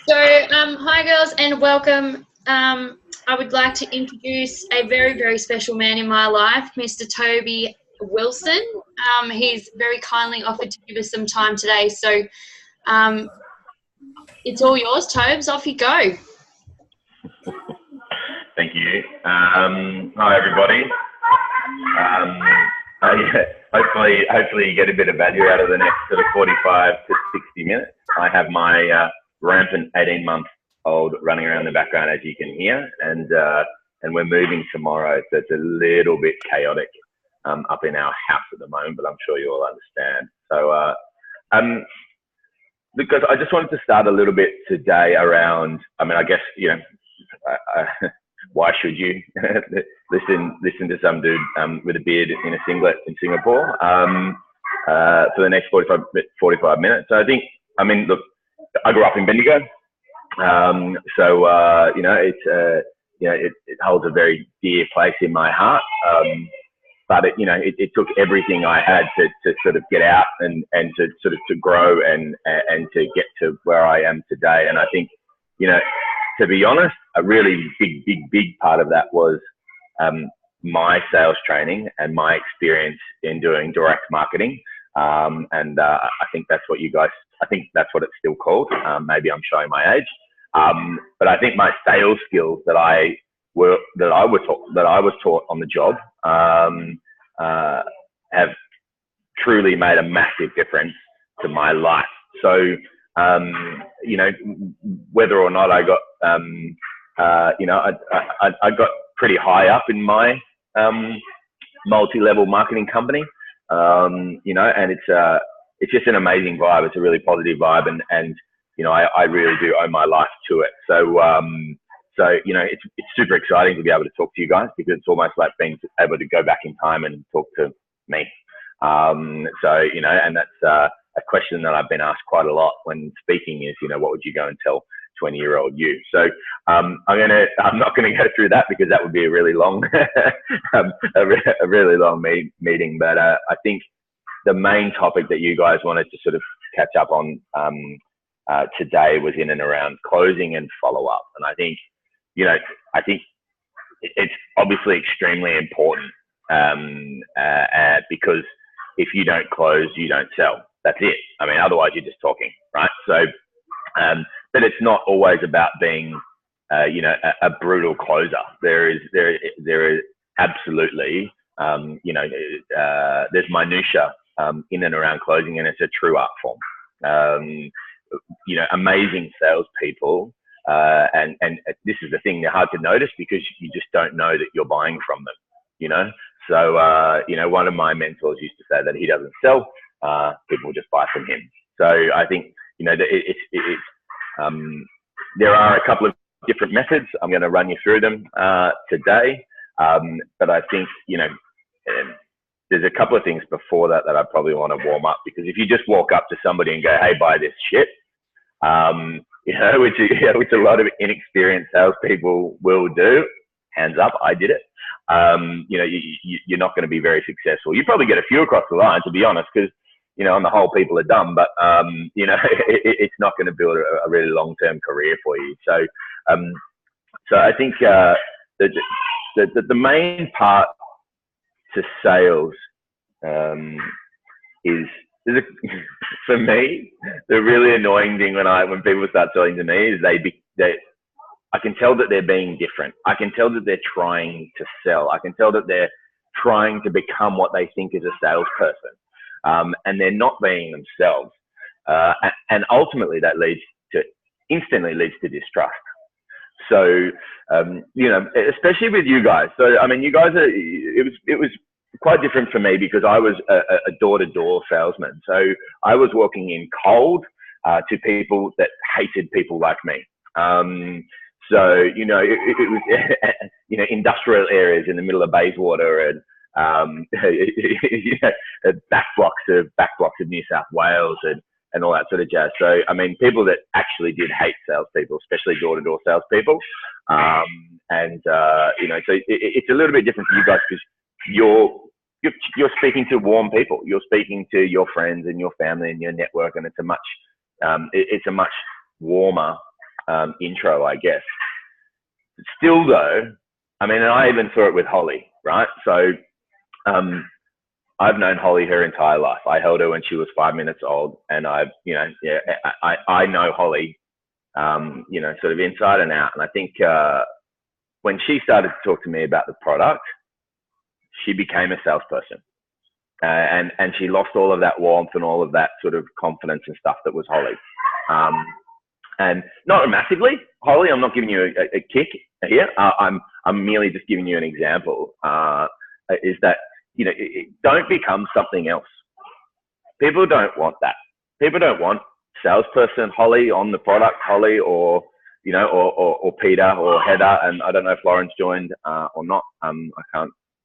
So, hi girls and welcome. I would like to introduce a very, very special man in my life, Mr. Toby Wilson. He's very kindly offered to give us some time today. So, um, it's all yours, Tobes. Off you go. Thank you. Hi, everybody. Hopefully you get a bit of value out of the next sort of 45 to 60 minutes. I have my rampant 18-month-old running around the background, as you can hear, and we're moving tomorrow, so it's a little bit chaotic up in our house at the moment, but I'm sure you all understand. So, because I just wanted to start a little bit today around, I guess, why should you listen to some dude with a beard in a singlet in Singapore for the next 45 minutes? So look, I grew up in Bendigo, it holds a very dear place in my heart. But it took everything I had to sort of get out and to sort of to grow and to get to where I am today. And I think, to be honest, a really big part of that was my sales training and my experience in doing direct marketing. I think that's what that's what it's still called. Maybe I'm showing my age. But I think my sales skills that I was taught on the job have truly made a massive difference to my life. So, whether or not I got, I got pretty high up in my multi-level marketing company, and it's just an amazing vibe. It's a really positive vibe, and I really do owe my life to it. So, it's super exciting to be able to talk to you guys, because it's almost like being able to go back in time and talk to me. And that's a question that I've been asked quite a lot when speaking is, what would you go and tell 20-year-old you? So I'm not gonna go through that, because that would be a really long, a really long meeting. But I think the main topic that you guys wanted to sort of catch up on today was in and around closing and follow up. And I think it's obviously extremely important, because if you don't close, you don't sell. That's it. Otherwise you're just talking, right? So, but it's not always about being, a brutal closer. There is absolutely, there's minutia in and around closing, and it's a true art form. Amazing salespeople, and this is the thing, they're hard to notice because you just don't know that you're buying from them, So, one of my mentors used to say that he doesn't sell, people just buy from him. So I think, there are a couple of different methods. I'm going to run you through them today. But I think, there's a couple of things before that I probably want to warm up, because if you just walk up to somebody and go, hey, buy this shit, which a lot of inexperienced salespeople will do, hands up, I did it. You're not going to be very successful. You probably get a few across the line, to be honest, because, on the whole, people are dumb, but, it's not going to build a really long-term career for you. So, I think, the main part to sales, is for me, the really annoying thing when people start selling to me is I can tell that they're being different. I can tell that they're trying to sell. I can tell that they're trying to become what they think is a salesperson, and they're not being themselves. And ultimately, that instantly leads to distrust. So, especially with you guys. So, you guys it was quite different for me, because I was a door-to-door salesman. So I was walking in cold to people that hated people like me. So, it was, industrial areas in the middle of Bayswater, and, backblocks of New South Wales, and all that sort of jazz. So, people that actually did hate salespeople, especially door-to-door salespeople. So it's a little bit different for you guys, because you're speaking to warm people. You're speaking to your friends and your family and your network, and it's a much warmer intro, I guess. Still though, I mean, and I even saw it with Holly, right? So I've known Holly her entire life. I held her when she was 5 minutes old, and I know Holly, sort of inside and out. And I think when she started to talk to me about the product, she became a salesperson. And she lost all of that warmth and all of that sort of confidence and stuff that was Holly. And not massively, Holly, I'm not giving you a kick here. I'm merely just giving you an example, is that, don't become something else. People don't want that. People don't want salesperson Holly on the product, Holly, or Peter or Heather. And I don't know if Lauren's joined or not. I'm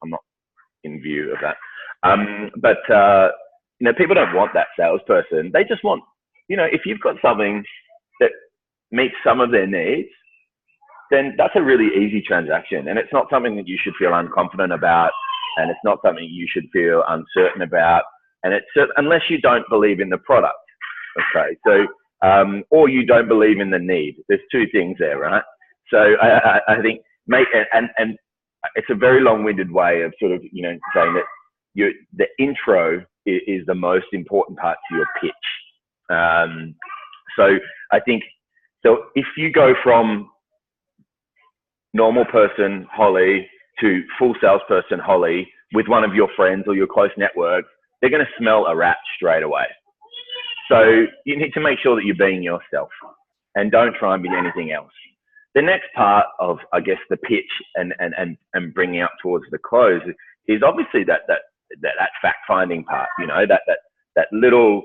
not in view of that. But people don't want that salesperson. They just want, if you've got something that meets some of their needs, then that's a really easy transaction. And it's not something that you should feel unconfident about. And it's not something you should feel uncertain about. And it's unless you don't believe in the product. Okay. So, or you don't believe in the need. There's two things there, right? So I think and it's a very long-winded way of sort of, saying that the intro is the most important part to your pitch. So I think, so if you go from normal person Holly to full salesperson Holly with one of your friends or your close network, they're going to smell a rat straight away. So you need to make sure that you're being yourself and don't try and be anything else. The next part of, I guess, the pitch and bringing up towards the close is obviously that fact finding part, that little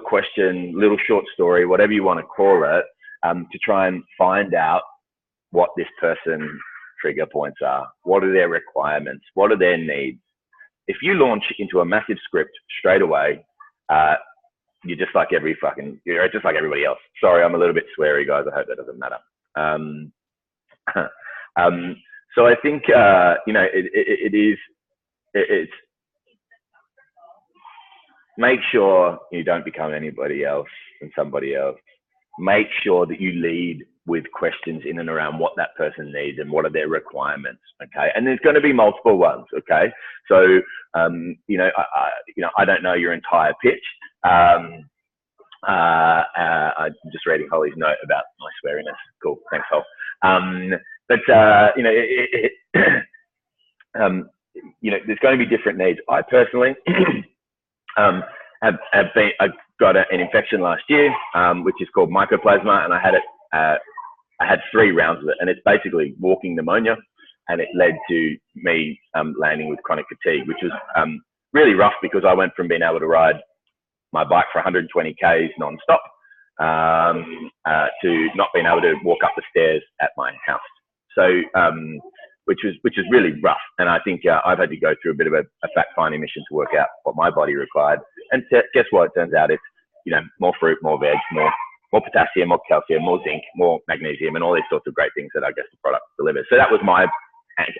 question, little short story, whatever you want to call it, to try and find out what this person's trigger points are. What are their requirements? What are their needs? If you launch into a massive script straight away, you're just like you're just like everybody else. Sorry, I'm a little bit sweary, guys. I hope that doesn't matter. So I think, it's make sure you don't become anybody else and somebody else. Make sure that you lead with questions in and around what that person needs and what are their requirements. Okay. And there's going to be multiple ones. Okay. So, I don't know your entire pitch. I'm just reading Holly's note about my sweariness. Cool. Thanks, Hol. There's going to be different needs. I personally I got an infection last year, which is called mycoplasma, and I had it. I had 3 rounds of it, and it's basically walking pneumonia, and it led to me landing with chronic fatigue, which was really rough because I went from being able to ride my bike for 120 Ks non-stop to not being able to walk up the stairs at my house. So, which is really rough. And I think I've had to go through a bit of a fact-finding mission to work out what my body required. And guess what? It turns out it's, more fruit, more veg, more potassium, more calcium, more zinc, more magnesium, and all these sorts of great things that I guess the product delivers. So that was my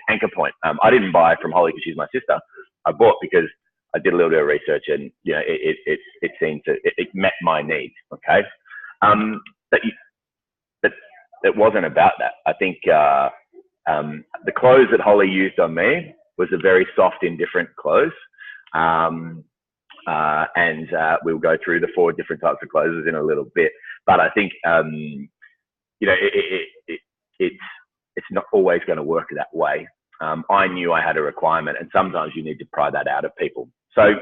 anchor point. I didn't buy from Holly because she's my sister. I bought because I did a little bit of research, and it seemed it met my needs. Okay, but it wasn't about that. I think the close that Holly used on me was a very soft, indifferent close. And we'll go through the 4 different types of closes in a little bit. But I think, it's not always going to work that way. I knew I had a requirement, and sometimes you need to pry that out of people. So,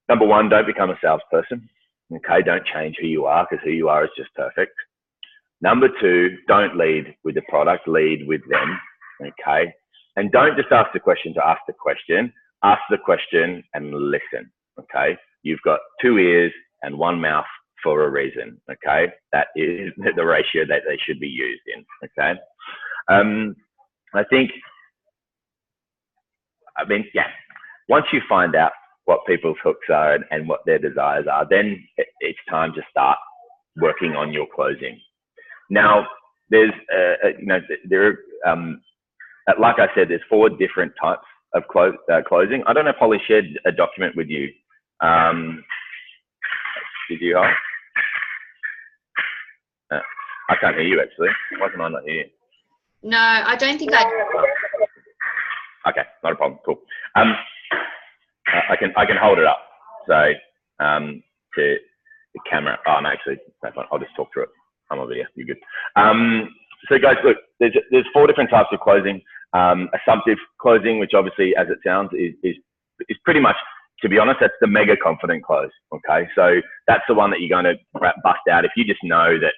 number 1, don't become a salesperson. Okay, don't change who you are, because who you are is just perfect. Number 2, don't lead with the product, lead with them. Okay, and don't just ask the question to ask the question. Ask the question and listen. Okay, you've got 2 ears and 1 mouth for a reason. Okay, that is the ratio that they should be used in. Okay, I think, once you find out what people's hooks are and what their desires are, then it's time to start working on your closing. Now, there's, like I said, there's 4 different types of closing. I don't know if Holly shared a document with you. Did you, Holly? I can't hear you actually. Why can I not hear you? No, I don't think I. Okay, not a problem. Cool. I can hold it up. So to the camera. Oh, no, actually, no, fine. I'll just talk through it. I'm over here. You're good. So guys, look, there's 4 different types of closing. Assumptive closing, which obviously, as it sounds, is pretty much, to be honest, that's the mega confident close. Okay, so that's the one that you're going to bust out if you just know that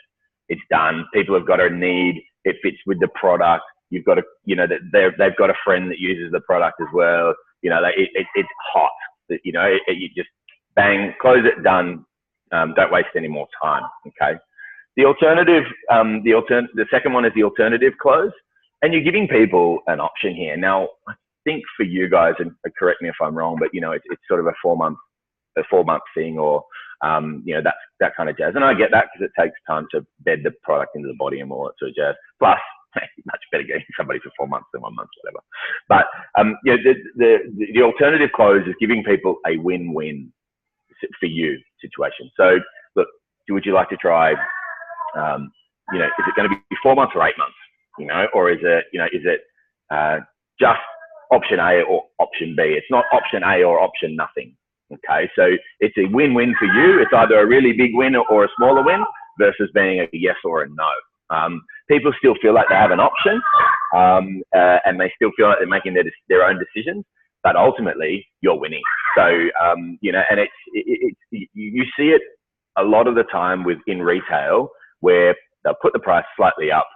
it's done. People have got a need. It fits with the product. You've got that they've got a friend that uses the product as well. It's hot. You just bang, close it, done. Don't waste any more time. Okay. The alternative, the second one is the alternative close, and you're giving people an option here. Now, I think for you guys, and correct me if I'm wrong, but it's sort of a 4-month thing, or that kind of jazz. And I get that because it takes time to bed the product into the body and all that sort of jazz. Plus, much better getting somebody for 4 months than 1 month, whatever. But the alternative close is giving people a win-win for you situation. So, look, would you like to try? Is it going to be 4 months or 8 months? Or is it just option A or option B? It's not option A or option nothing. Okay, so it's a win-win for you. It's either a really big win or a smaller win versus being a yes or a no. People still feel like they have an option, and they still feel like they're making their own decisions, but ultimately you're winning. So, and you see it a lot of the time in retail, where they'll put the price slightly up,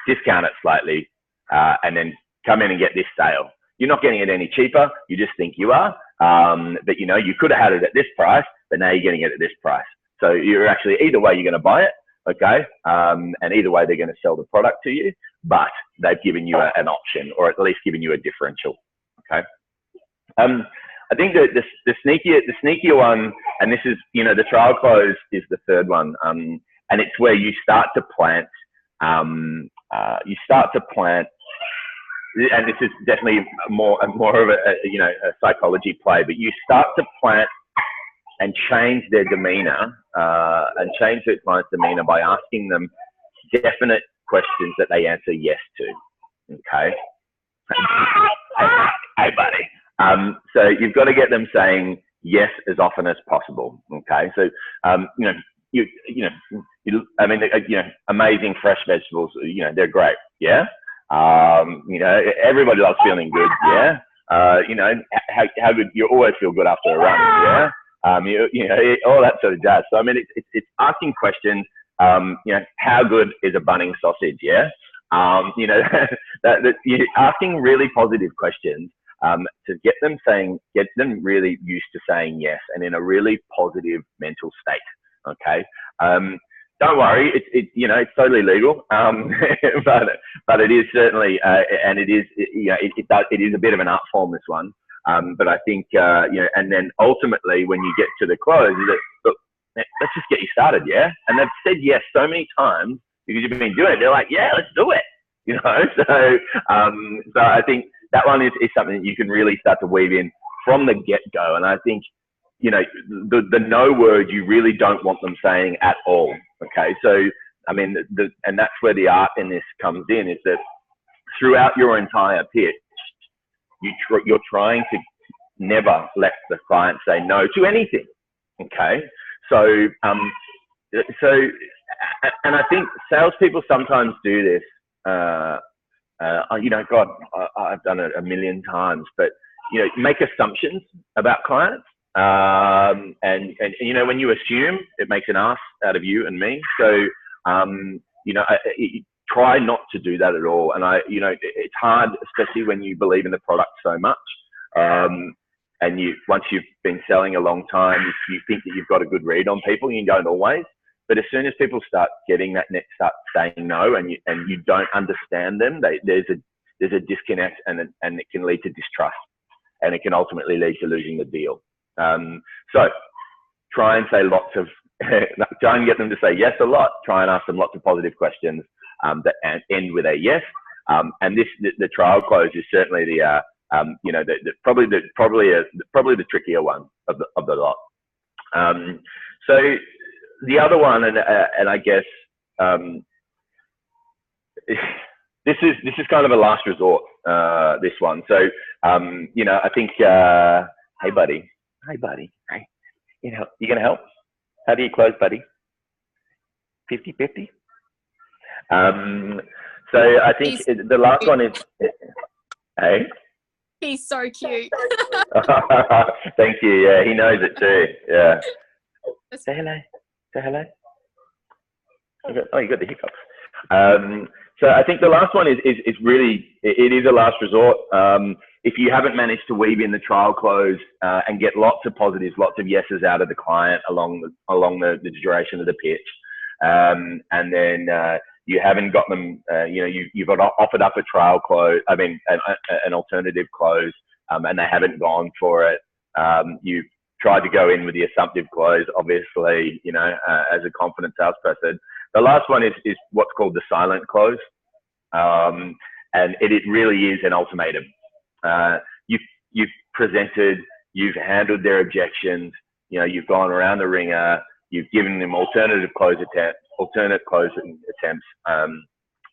discount it slightly, and then come in and get this sale. You're not getting it any cheaper. You just think you are. But you could have had it at this price, but now you're getting it at this price. So you're actually, either way, you're going to buy it. Okay. And either way, they're going to sell the product to you, but they've given you an option, or at least given you a differential. Okay. I think that the sneakier one, and this is, the trial close is the third one. And it's where you start to plant, and this is definitely more of a psychology play, but you start to plant and change their demeanor, and change their client's demeanor by asking them definite questions that they answer yes to. Okay. Hey, buddy. So you've got to get them saying yes as often as possible. Okay. So, amazing fresh vegetables, they're great. Yeah. Everybody loves feeling good. Yeah. How good, you always feel good after a run. Yeah. All that sort of jazz. So, it's asking questions. How good is a Bunnings sausage? Yeah. You're asking really positive questions, to get them really used to saying yes, and in a really positive mental state. Okay. Don't worry, it's totally legal, but it is certainly, and it is a bit of an art form, this one. But I think, and then ultimately when you get to the close, is that, look, let's just get you started, yeah? And they've said yes so many times because you've been doing it. They're like, yeah, let's do it, So I think that one is something that you can really start to weave in from the get-go. And I think, the no word you really don't want them saying at all. Okay, so and that's where the art in this comes in, is that throughout your entire pitch, you're trying to never let the client say no to anything. Okay, so and I think salespeople sometimes do this. God, I've done it a million times, but make assumptions about clients. And when you assume, it makes an ass out of you and me. So, try not to do that at all. And it's hard, especially when you believe in the product so much. And once you've been selling a long time, you think that you've got a good read on people. You don't always, but as soon as people start getting that start saying no, and you don't understand them, there's a disconnect, and it can lead to distrust, and it can ultimately lead to losing the deal. So try and say try and get them to say yes a lot. Try and ask them lots of positive questions that end with a yes. And the trial close is certainly probably the trickier one of the lot. So the other one, and I guess this is kind of a last resort. This one. So you know, I think. Hey, buddy. Hey, you know, you gonna help? How do you close, buddy? 50-50. So I think the last one is. Hey. He's so cute. Thank you. Yeah, he knows it too. Yeah. Say hello. Say hello. Oh, you got the hiccups. So I think the last one is really, it is a last resort. If you haven't managed to weave in the trial close and get lots of positives, lots of yeses out of the client along the duration of the pitch, and then you haven't got them, you know, you've offered up a trial close, I mean, an alternative close, and they haven't gone for it. You've tried to go in with the assumptive close, obviously, you know, as a confident salesperson. The last one is what's called the silent close. And it really is an ultimatum. You've presented, you've handled their objections, you know, you've gone around the ringer, you've given them alternate closing attempts,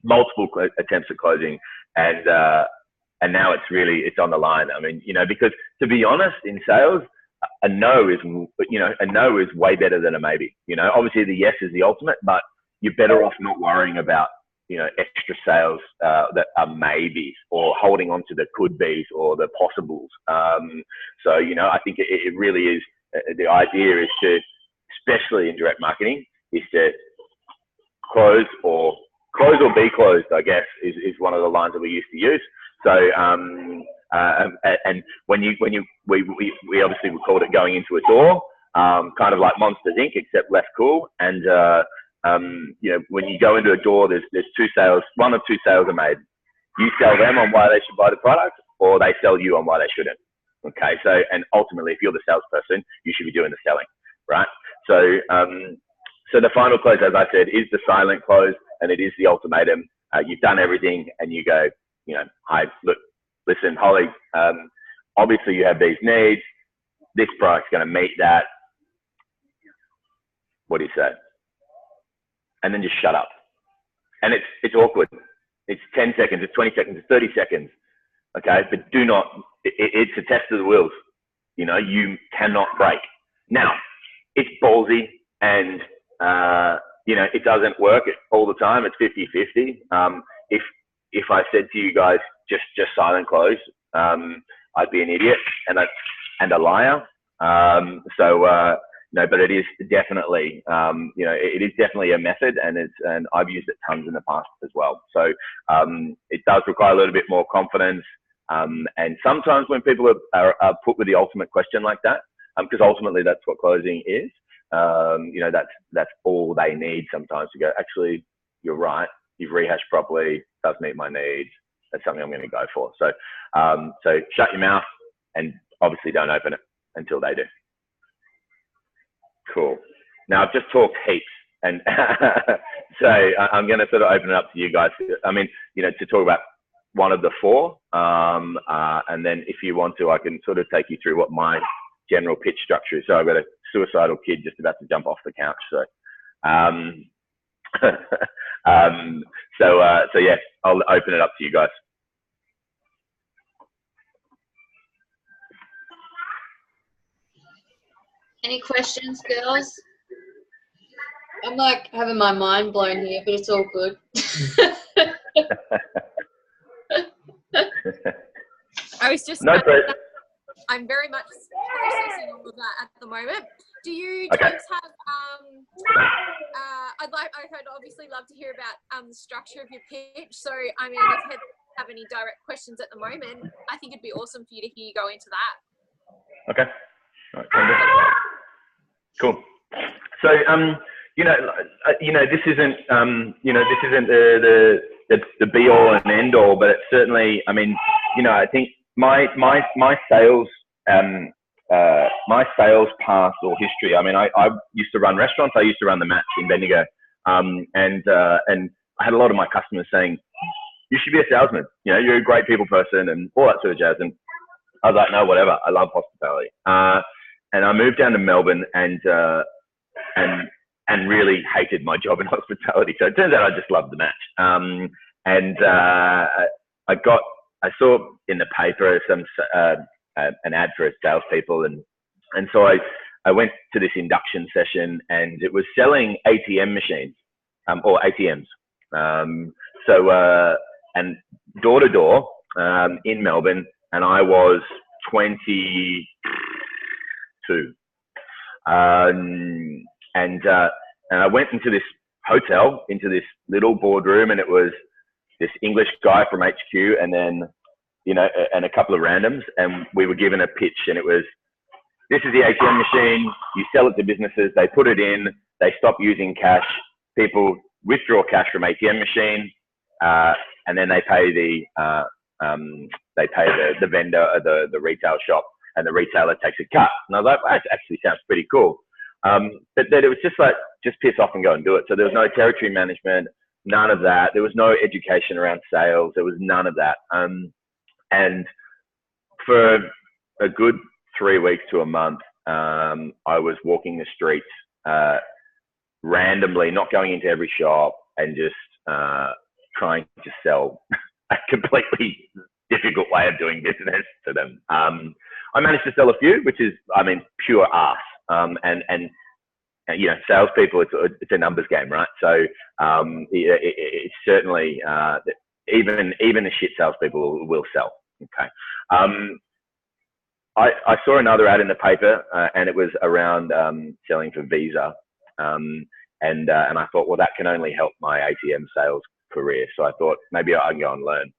multiple attempts at closing, and now it's on the line. I mean, you know, because to be honest, in sales, a no is way better than a maybe. You know, obviously the yes is the ultimate, but you're better off not worrying about, you know, extra sales that are maybes, or holding on to the could be's or the possibles. So, you know, I think it really is, the idea is to, especially in direct marketing, is to close or be closed, I guess, is one of the lines that we used to use. So, and we obviously called it going into a door, kind of like Monsters Inc., except less cool. And, you know, when you go into a door, there's two sales, one of two sales are made. You sell them on why they should buy the product, or they sell you on why they shouldn't. Okay. So, and ultimately, if you're the salesperson, you should be doing the selling, right? So, so the final close, as I said, is the silent close, and it is the ultimatum. You've done everything, and you go, you know, hi, look, listen, Holly, obviously you have these needs. This product's going to meet that. What do you say? And then just shut up. And it's awkward. It's 10 seconds, it's 20 seconds, it's 30 seconds. Okay, but do not, it's a test of the wills. You know, you cannot break. Now, it's ballsy, and, you know, it doesn't work all the time. It's 50-50. If I said to you guys, just silent close, I'd be an idiot and a liar. No, but it is definitely, you know, it is definitely a method, and I've used it tons in the past as well. So it does require a little bit more confidence. And sometimes when people are put with the ultimate question like that, because ultimately that's what closing is, you know, that's all they need sometimes to go, actually, you're right. You've rehashed properly, does meet my needs. That's something I'm going to go for. So, so shut your mouth and obviously don't open it until they do. Cool. Now I've just talked heaps, and so I'm going to sort of open it up to you guys. I mean, you know, to talk about one of the four, and then if you want to, I can sort of take you through what my general pitch structure is. So I've got a suicidal kid just about to jump off the couch. So, so yeah, I'll open it up to you guys. Any questions, girls? I'm like having my mind blown here, but it's all good. I was just, no, I'm very much processing all of that at the moment. Do you, okay, James, have, I'd obviously love to hear about the structure of your pitch. So, I mean, if you have any direct questions at the moment, I think it'd be awesome for you to hear you go into that. Okay. All right, cool. So, you know, this isn't, you know, this isn't the be all and end all, but it's certainly, I mean, you know, I think my sales, my sales past or history. I mean, I used to run restaurants. I used to run the Match in Bendigo, and I had a lot of my customers saying, "You should be a salesman. You know, you're a great people person," and all that sort of jazz. And I was like, "No, whatever. I love hospitality." And I moved down to Melbourne, and and really hated my job in hospitality. So it turns out I just loved the match. I saw in the paper an ad for salespeople, and so I went to this induction session, and it was selling ATM machines, or ATMs. And door to door in Melbourne, and I was 22. And I went into this hotel, into this little boardroom, and it was this English guy from HQ, and then, and a couple of randoms, and we were given a pitch, and it was, this is the ATM machine, you sell it to businesses, they put it in, they stop using cash, people withdraw cash from ATM machine, and then they pay the vendor or the retail shop, and the retailer takes a cut. And I was like, well, that actually sounds pretty cool. But then it was just piss off and go and do it. So there was no territory management, none of that. There was no education around sales. There was none of that. And for a good 3 weeks to a month, I was walking the streets randomly, not going into every shop, and just trying to sell a completely difficult way of doing business to them. I managed to sell a few, which is, pure arse. And salespeople, it's a numbers game, right? So it's certainly even the shit salespeople will sell. Okay. I saw another ad in the paper, and it was around selling for Visa, and I thought, well, that can only help my ATM sales career. So I thought maybe I can go and learn.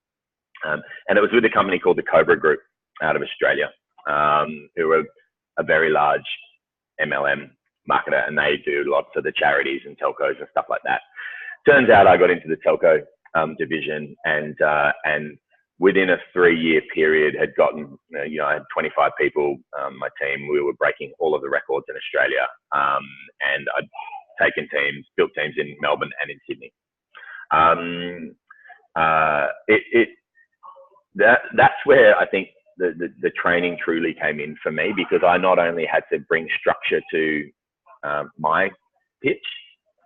And it was with a company called the Cobra Group out of Australia, who are a very large MLM marketer, and they do lots of the charities and telcos and stuff like that. Turns out I got into the telco division, and within a 3-year period had gotten, I had 25 people, my team. We were breaking all of the records in Australia, and I'd taken teams, built teams in Melbourne and in Sydney. That's where I think the training truly came in for me, because I not only had to bring structure to my pitch,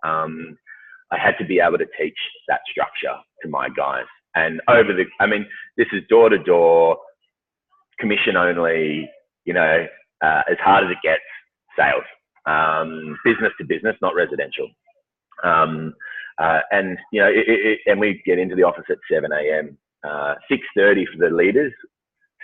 I had to be able to teach that structure to my guys. And this is door to door, commission only, as hard as it gets, sales, business to business, not residential. And we get into the office at 7 a.m., 6:30 for the leaders,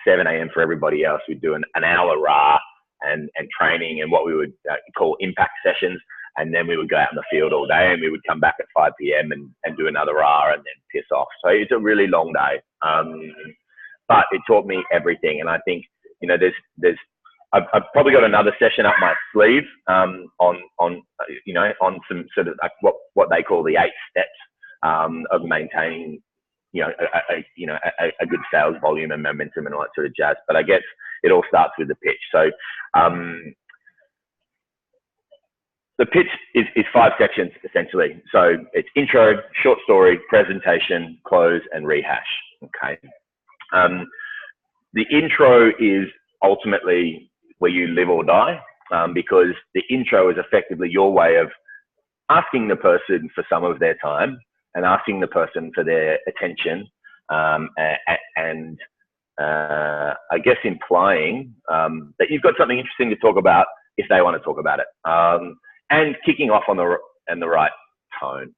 7 a.m. for everybody else. We'd do an hour RAR and training and what we would call impact sessions. And then we would go out in the field all day, and we would come back at 5 p.m. and do another RAR and then piss off. So it's a really long day. But it taught me everything. And I think, I've probably got another session up my sleeve on some sort of like what they call the 8 steps of maintaining, a good sales volume and momentum and all that sort of jazz. But I guess it all starts with the pitch. So the pitch is 5 sections essentially. So it's intro, short story, presentation, close, and rehash. Okay. The intro is ultimately where you live or die, because the intro is effectively your way of asking the person for some of their time and asking the person for their attention, and I guess implying that you've got something interesting to talk about if they want to talk about it, and kicking off on the right tone.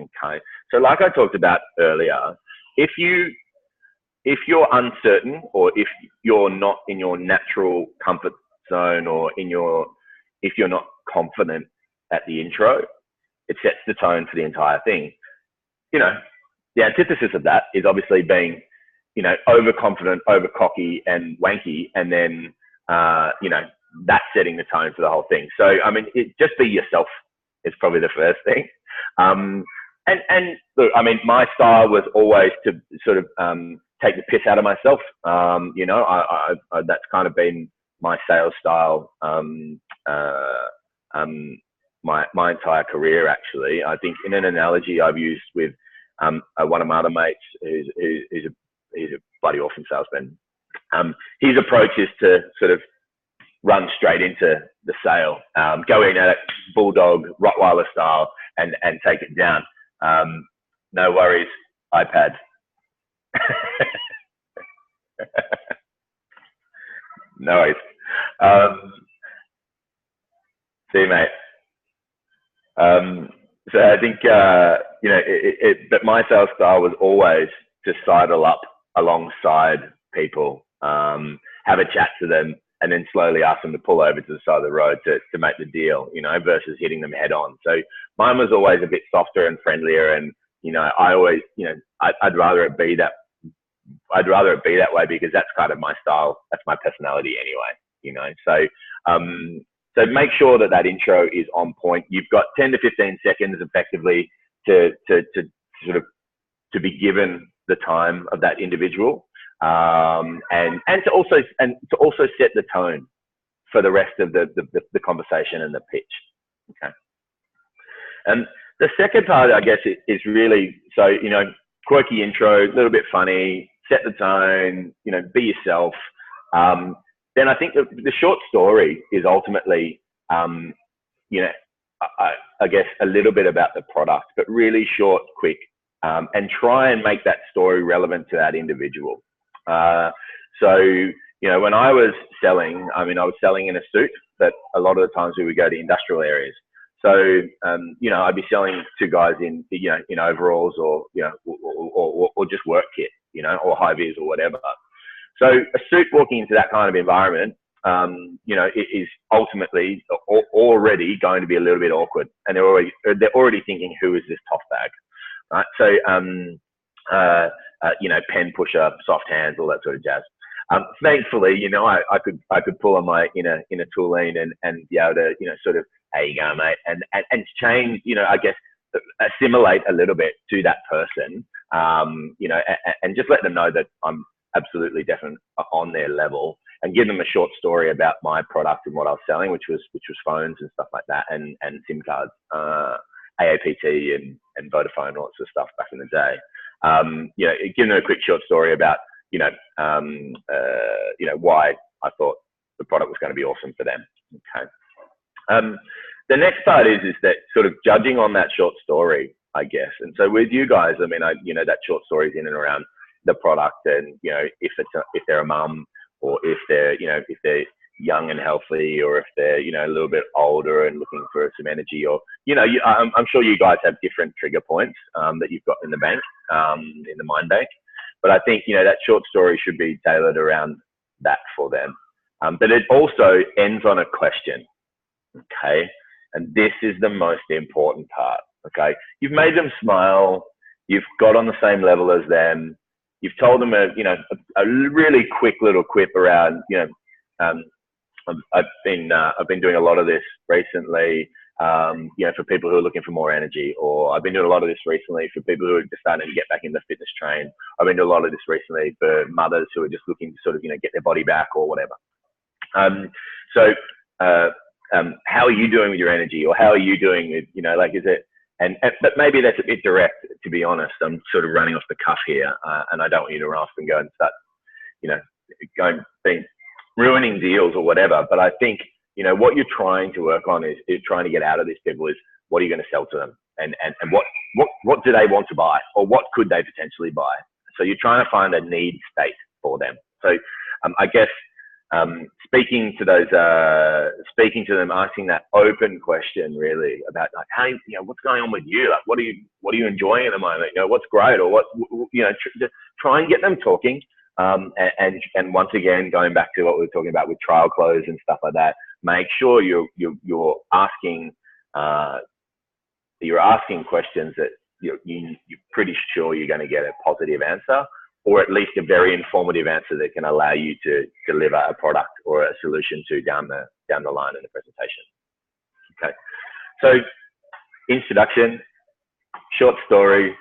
Okay, so like I talked about earlier, if you're uncertain, or if you're not in your natural comfort zone, or if you're not confident at the intro, it sets the tone for the entire thing. The antithesis of that is obviously being, overconfident, over cocky and wanky. And then, that's setting the tone for the whole thing. So, just be yourself is probably the first thing. And look, my style was always to sort of, take the piss out of myself. That's kind of been my sales style, my entire career, actually. I think in an analogy I've used with one of my other mates who's a bloody awesome salesman. His approach is to sort of, run straight into the sale, go in at it, bulldog, Rottweiler style, and take it down. No worries, iPad. No worries. See you, mate. So I think, but my sales style was always to sidle up alongside people, have a chat to them, and then slowly ask them to pull over to the side of the road to make the deal, versus hitting them head on. So mine was always a bit softer and friendlier. And, I always, I'd rather it be that way, because that's kind of my style. That's my personality anyway, So make sure that intro is on point. You've got 10 to 15 seconds effectively to be given the time of that individual, and to also set the tone for the rest of the conversation and the pitch. Okay. And the second part, I guess, is really, quirky intro, a little bit funny, set the tone, be yourself. Then I think the short story is ultimately, I guess, a little bit about the product, but really short, quick, and try and make that story relevant to that individual. When I was selling, I was selling in a suit, but a lot of the times we would go to industrial areas. So, I'd be selling to guys in overalls or just work kit, or high vis or whatever. So a suit walking into that kind of environment, it is ultimately already going to be a little bit awkward, and they're already thinking, who is this tough bag, right? So, pen pusher, soft hands, all that sort of jazz. Thankfully, I could pull on my inner tooling and be able to, how you going, mate, and change, I guess, assimilate a little bit to that person, and just let them know that I'm absolutely definitely on their level, and give them a short story about my product and what I was selling, which was phones and stuff like that, and SIM cards, AAPT and Vodafone, all that sort of stuff back in the day. Give them a quick short story about, why I thought the product was going to be awesome for them. Okay. The next part is that sort of judging on that short story, I guess. And so with you guys, that short story is in and around the product, and if they're a mum, or if they're young and healthy, or if they're a little bit older and looking for some energy, or I'm sure you guys have different trigger points that you've got in the bank, in the mind bank. But I think that short story should be tailored around that for them. But it also ends on a question. Okay, and this is the most important part. Okay, you've made them smile. You've got on the same level as them. You've told them a really quick little quip around, I've been doing a lot of this recently, for people who are looking for more energy, or I've been doing a lot of this recently for people who are just starting to get back in the fitness train. I've been doing a lot of this recently for mothers who are just looking to sort of, get their body back or whatever. How are you doing with your energy, or how are you doing with, is it, but maybe that's a bit direct, to be honest. I'm sort of running off the cuff here, and I don't want you to run off and go and start, ruining deals or whatever. But I think, what you're trying to work on is trying to get out of these people is, what are you going to sell to them? And what do they want to buy, or what could they potentially buy? So you're trying to find a need state for them. So I guess, speaking to them, asking that open question really about, like, hey, what's going on with you? Like, what are you enjoying at the moment? What's great, or what, try and get them talking. And once again, going back to what we were talking about with trial close and stuff like that, make sure you're asking questions that you're pretty sure you're going to get a positive answer, or at least a very informative answer that can allow you to deliver a product or a solution to down the line in the presentation. Okay, so introduction, short story,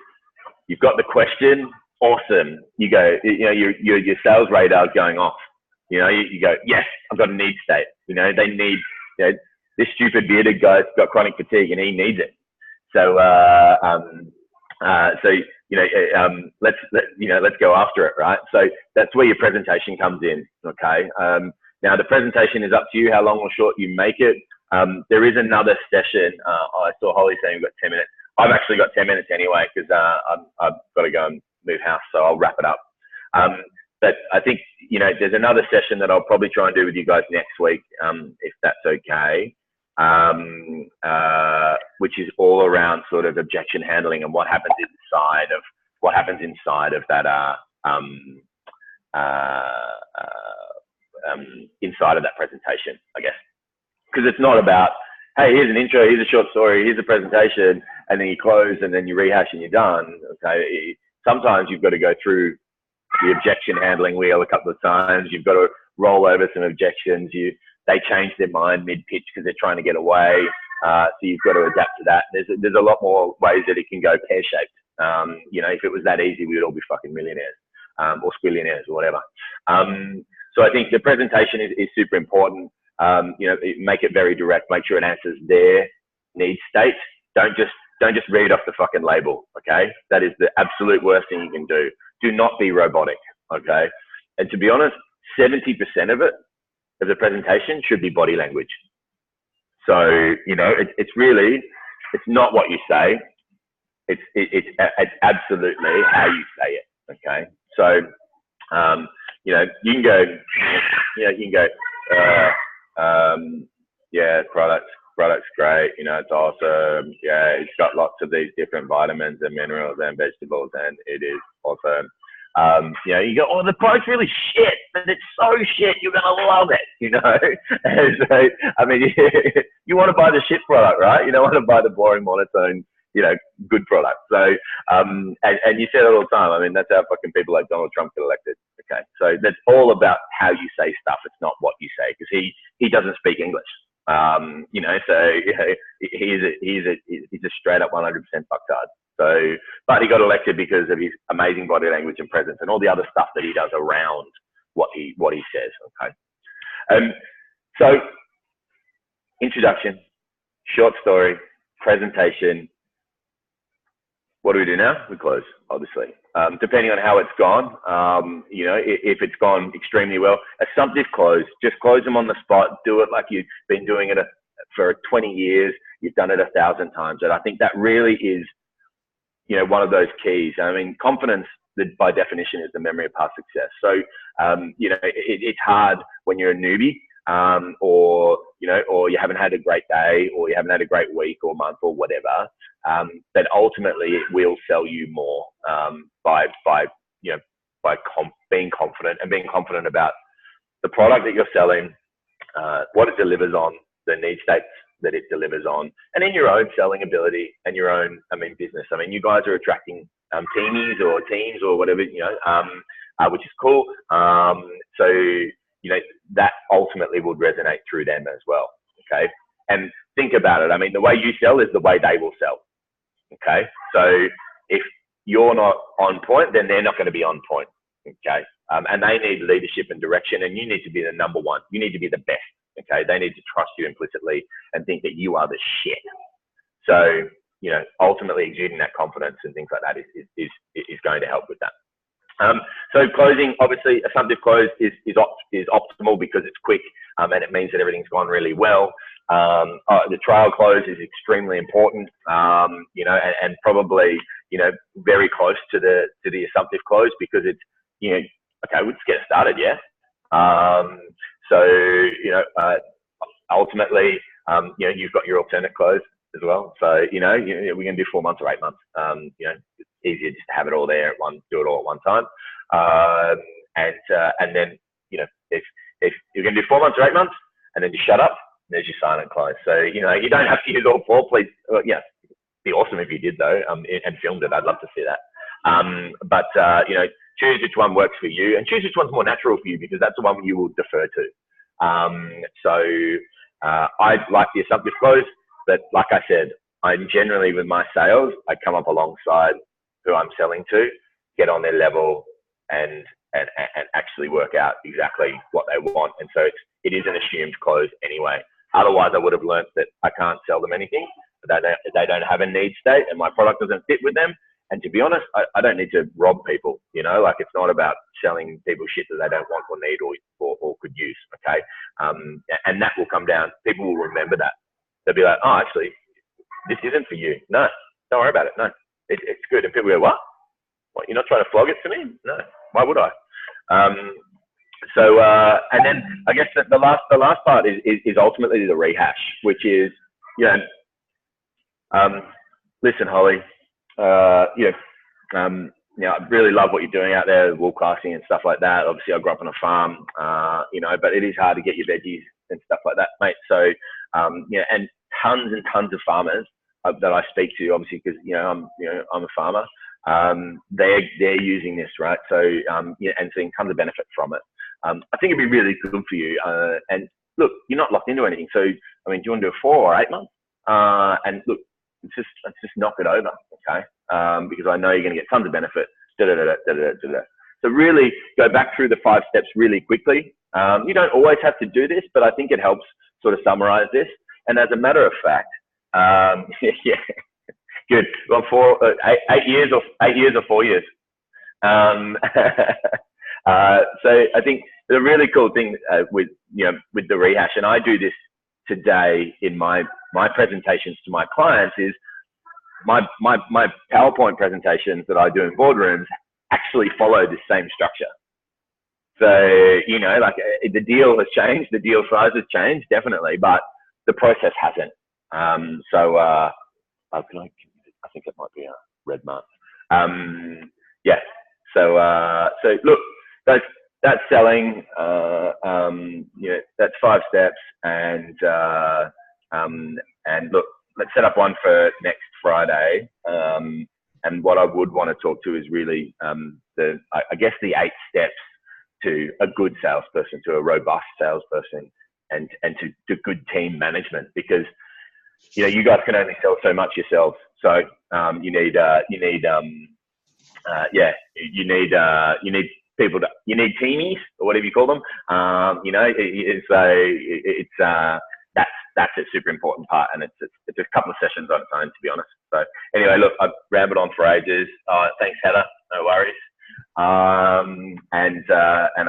you've got the question, awesome. You go, your sales radar's going off. You go, yes, I've got a need state. They need, this stupid bearded guy's got chronic fatigue and he needs it. So, let's go after it, right? So that's where your presentation comes in. Okay. Now, the presentation is up to you how long or short you make it. There is another session. I saw Holly saying we've got 10 minutes. I've actually got 10 minutes anyway because I've got to go and move house, so I'll wrap it up. But I think, you know, there's another session that I'll probably try and do with you guys next week, if that's okay, which is all around sort of objection handling and what happens inside of that inside of that presentation, I guess. Because it's not about, hey, here's an intro, here's a short story, here's a presentation, and then you close and then you rehash and you're done. Okay. Sometimes you've got to go through the objection handling wheel a couple of times. You've got to roll over some objections. They change their mind mid-pitch because they're trying to get away. So you've got to adapt to that. There's a lot more ways that it can go pear-shaped. You know, if it was that easy, we would all be fucking millionaires or squillionaires or whatever. So I think the presentation is super important. You know, make it very direct. Make sure it answers their need state. Don't just read off the fucking label. Okay, that is the absolute worst thing you can do. Do not be robotic. Okay, and to be honest, 70% of the presentation should be body language. So you know, it's not what you say. It's absolutely how you say it. Okay, so you know, you can go, yeah, product's great, you know, it's awesome, yeah, it's got lots of these different vitamins and minerals and vegetables, and it is awesome. You know, you go, oh, the product's really shit, but it's so shit, you're gonna love it, you know. And so, I mean, you want to buy the shit product, right? You don't want to buy the boring, monotone, you know, good product. So, and you say that all the time. I mean, that's how fucking people like Donald Trump get elected. Okay, so that's all about how you say stuff. It's not what you say, because he doesn't speak English. You know, so you know, he's a straight up 100% fucktard. So, but he got elected because of his amazing body language and presence and all the other stuff that he does around what he says. Okay, so introduction, short story, presentation. What do we do now? We close, obviously. Depending on how it's gone, you know, if it's gone extremely well, assumptive close, just close them on the spot. Do it like you've been doing it for 20 years. You've done it 1,000 times. And I think that really is, you know, one of those keys. I mean, confidence, by definition, is the memory of past success. So, you know, it's hard when you're a newbie, or, you know, or you haven't had a great day, or you haven't had a great week or month or whatever. But ultimately it will sell you more, by being confident and being confident about the product that you're selling, what it delivers on, the need states that it delivers on, and in your own selling ability and your own, business. I mean, you guys are attracting teamies or teams or whatever, you know, which is cool. So, you know, that ultimately would resonate through them as well. Okay. And think about it. I mean, the way you sell is the way they will sell. Okay. So if you're not on point, then they're not going to be on point. Okay. And they need leadership and direction, and you need to be the number one. You need to be the best. Okay. They need to trust you implicitly and think that you are the shit. So, you know, ultimately exuding that confidence and things like that is going to help with that. So closing, obviously, assumptive close is optimal because it's quick, and it means that everything's gone really well. The trial close is extremely important, you know, and probably, you know, very close to the assumptive close, because it's, you know, okay, let's get started, yeah. So, you know, ultimately, you know, you've got your alternate close as well. So, you know, we're going to do 4 months or 8 months. You know, it's easier just to have it all there do it all at one time. And then, you know, if you're going to do 4 months or 8 months and then you shut up, there's your silent close. So, you know, you don't have to use all 4, please. Yeah, it'd be awesome if you did though, and filmed it. I'd love to see that. But you know, choose which one works for you, and choose which one's more natural for you, because that's the one you will defer to. So I like the assumptive close, but like I said, I'm generally, with my sales, I come up alongside who I'm selling to, get on their level, and actually work out exactly what they want. And so it is an assumed close anyway. Otherwise, I would have learnt that I can't sell them anything. They don't have a need state, and my product doesn't fit with them, And to be honest, I don't need to rob people, you know, like it's not about selling people shit that they don't want or need or could use. Okay. And that will come down. People will remember that. They'll be like, oh, actually, this isn't for you. No, don't worry about it. No, it's good. And people go, what? What? You're not trying to flog it to me? No. Why would I? And then I guess the last part is ultimately the rehash, which is, you know, listen, Holly, I really love what you're doing out there, wool casting and stuff like that. Obviously, I grew up on a farm, you know, but it is hard to get your veggies and stuff like that, mate. So, and tons and tons of farmers that I speak to, obviously, because I'm a farmer. They're using this, right? So, and seeing tons of benefit from it. I think it'd be really good for you. And look, you're not locked into anything. So, I mean, do you want to do 4 or 8 months? And look, let's just knock it over, okay? Because I know you're going to get tons of benefit. So really go back through the 5 steps really quickly. You don't always have to do this, but I think it helps sort of summarize this. And as a matter of fact, yeah, good. Well, 8 years or 4 years. So I think the really cool thing with the rehash, and I do this today in my presentations to my clients, is my PowerPoint presentations that I do in boardrooms actually follow the same structure. So, you know, like the deal has changed, the deal size has changed, definitely, but the process hasn't. I think it might be a red mark. Yeah. So look, that's selling. That's 5 steps, and look, let's set up one for next Friday. And what I would want to talk to is really the 8 steps to a good salesperson, to a robust salesperson, and to good team management, because you guys can only sell so much yourselves. So you need people you need teamies, or whatever you call them. That's a super important part, and it's a couple of sessions on its own, to be honest. So anyway, look, I've rambled on for ages. Thanks, Heather. No worries. And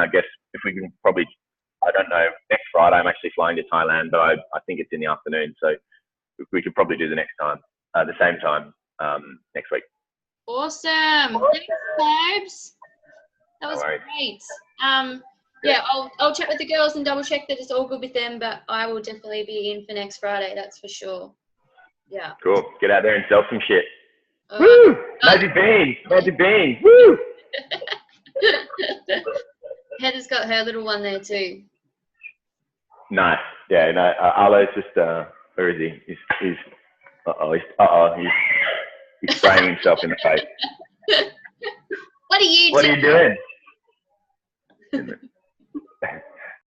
I guess if we can probably, I don't know, next Friday I'm actually flying to Thailand, but I think it's in the afternoon, so we could probably do the same time next week. Awesome. Thanks, Babes. That was great. Yeah, I'll chat with the girls and double check that it's all good with them, but I will definitely be in for next Friday, that's for sure. Yeah. Cool. Get out there and sell some shit. Woo! Magic beans. Woo! Heather's got her little one there too. Nice. Yeah, no, Arlo's just, where is he? He's spraying himself in the face. What are you doing?